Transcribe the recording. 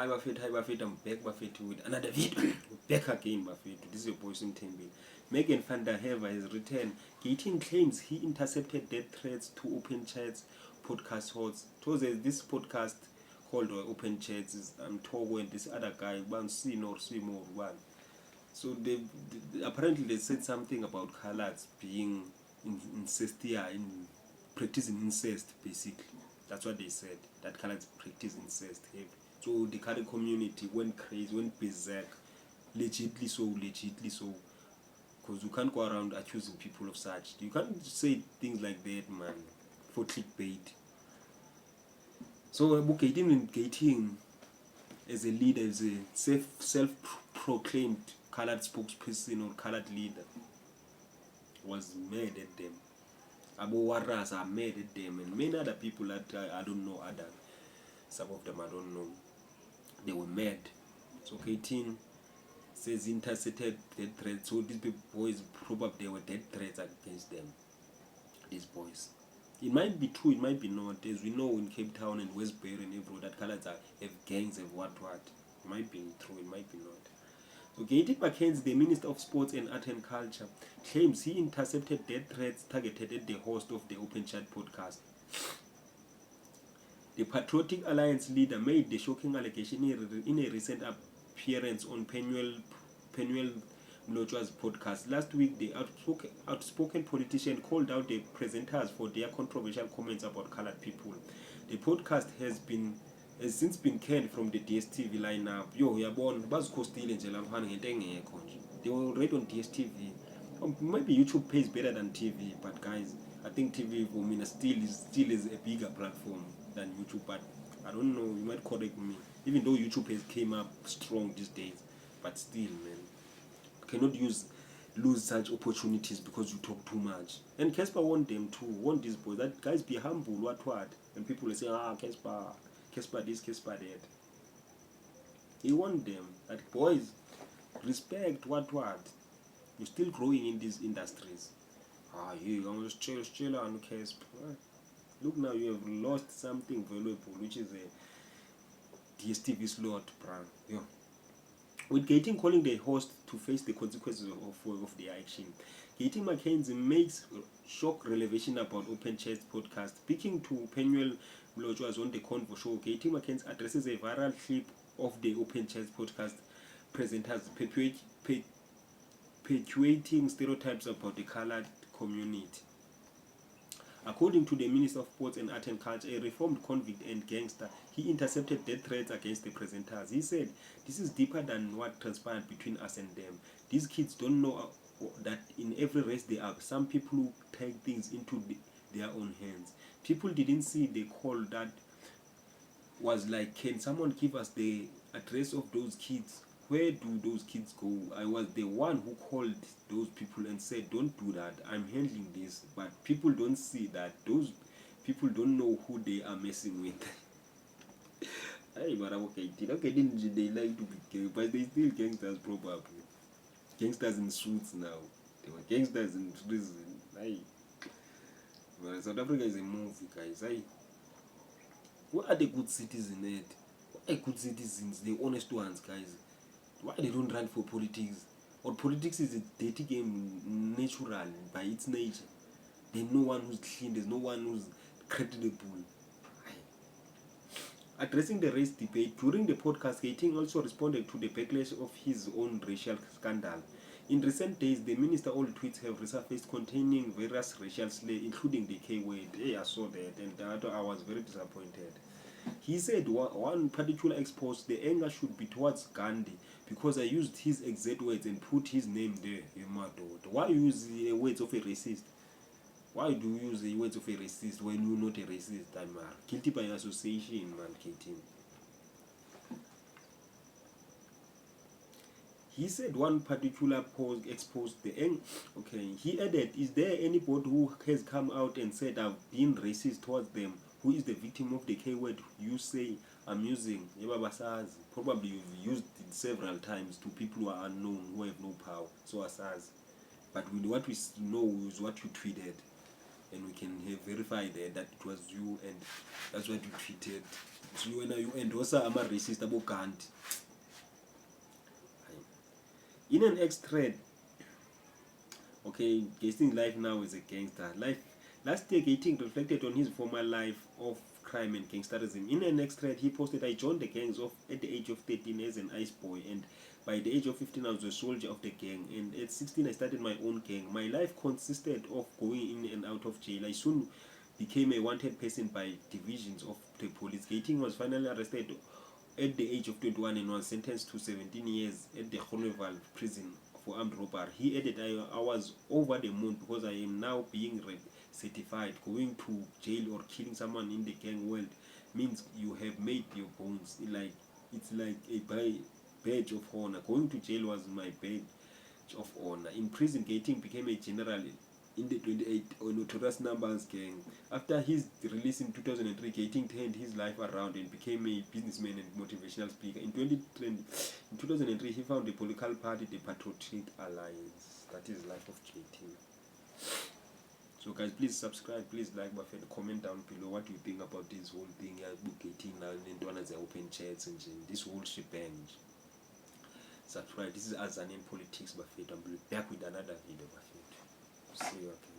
Hi Buffett, I'm back Buffett with another video. Back again Buffett. This is your boy Tembi. Megan van der Hever has written, Gayton claims he intercepted death threats to Open Chats podcast hosts. So there's this podcast called Open Chats is Togo and this other guy, one Sin or Swim or one. So they apparently they said something about colors being in practicing incest basically. That's what they said. That colors practice incest heavy. So the current community went crazy, went berserk, legitly so, because you can't go around accusing people of such. You can't say things like that, man, for clickbait. So Gayton as a leader, as a self-proclaimed colored spokesperson or colored leader, was mad at them. Abu Warras are mad at them, and many other people that I don't know, some of them I don't know. They were mad. So Gayton says intercepted death threats. So these boys probably were death threats against them. These boys. It might be true, it might be not. As we know in Cape Town and Westbury and everywhere that colors have gangs, have what. It might be true, it might be not. So Gayton Mackenzie, the Minister of Sports and Art and Culture, claims he intercepted death threats targeted at the host of the Open Chat podcast. The Patriotic Alliance leader made the shocking allegation in a recent appearance on Penuel Mlotshwa's podcast. Last week, the outspoken politician called out the presenters for their controversial comments about colored people. The podcast has since been canned from the DSTV lineup. They were already on DSTV. Maybe YouTube pays better than TV, but guys, I think TV for me still is a bigger platform than YouTube, but I don't know, you might correct me, even though YouTube has came up strong these days, but still, man, you cannot lose such opportunities because you talk too much. And Casper want them to want these boys that guys be humble, what, and people will say, Casper this, Casper that. He want them that boys respect what you're still growing in these industries. I'm just chill on Casper. Look now, you have lost something valuable, which is a DSTV slot, brand. Yeah. With Gayton calling the host to face the consequences of their action, Gayton Mackenzie makes shock revelation about Open Chat podcast. Speaking to Penuel Mlotshwa's on the Convo show, Gayton Mackenzie addresses a viral clip of the Open Chat podcast presenters perpetuating stereotypes about the colored community. According to the Minister of Sports and Art and Culture, a reformed convict and gangster, he intercepted death threats against the presenters. He said, "This is deeper than what transpired between us and them. These kids don't know that in every race they are, some people who take things into their own hands. People didn't see the call that was like, can someone give us the address of those kids? Where do those kids go? I was the one who called those people and said, don't do that. I'm handling this." But people don't see that. Those people don't know who they are messing with. Hey, but okay, didn't they like to be gay? But they still gangsters probably. Gangsters in suits now. They were gangsters in prison. Hey. But South Africa is a movie, guys. Hey. What are the good citizens in it? What are good citizens? The honest ones, guys. Why they don't run for politics? Or politics is a dirty game, natural by its nature. There's no one who's clean. There's no one who's credible. Addressing the race debate during the podcast, Gayton also responded to the backlash of his own racial scandal. In recent days, the minister all tweets have resurfaced containing various racial slurs, including the K word. Hey, I saw that, and I was very disappointed. He said one particular exposed the anger should be towards Gandhi because I used his exact words and put his name there. Why use the words of a racist? Why do you use the words of a racist when you're not a racist? I'm guilty by association, man, Gayton. He said one particular post exposed the anger. Okay, he added, is there anybody who has come out and said I've been racist towards them? Who is the victim of the K word you say I'm using? Probably you've used it several times to people who are unknown, who have no power. So asaz. But with what we know is what you tweeted. And we can verify that it was you and that's what you tweeted. So when you endorse ama-racist abo-Gandhi. In an extract, okay, Gayton's life now as a gangster. Last year, Gayton reflected on his former life of crime and gangsterism. In an extract, he posted, "I joined the gangs at the age of 13 as an ice boy, and by the age of 15, I was a soldier of the gang. And at 16, I started my own gang. My life consisted of going in and out of jail. I soon became a wanted person by divisions of the police." Gayton was finally arrested at the age of 21 and was sentenced to 17 years at the Honeywell prison for armed robbery. He added, I was over the moon because I am now being certified. Going to jail or killing someone in the gang world means you have made your bones. It's like a badge of honor. Going to jail was my badge of honor. In prison, Gayton became a general in the 28 Notorious Numbers gang. After his release in 2003, Gayton turned his life around and became a businessman and motivational speaker. In 2003, he founded the political party, the Patriotic Alliance. That is life of Gayton. So guys, please subscribe, please like, Buffett, comment down below what you think about this whole thing. Gayton and as open chats and this whole shebang. Subscribe. This is Azanian Politics, Buffett. I'll be back with another video, Buffett. See you. Okay.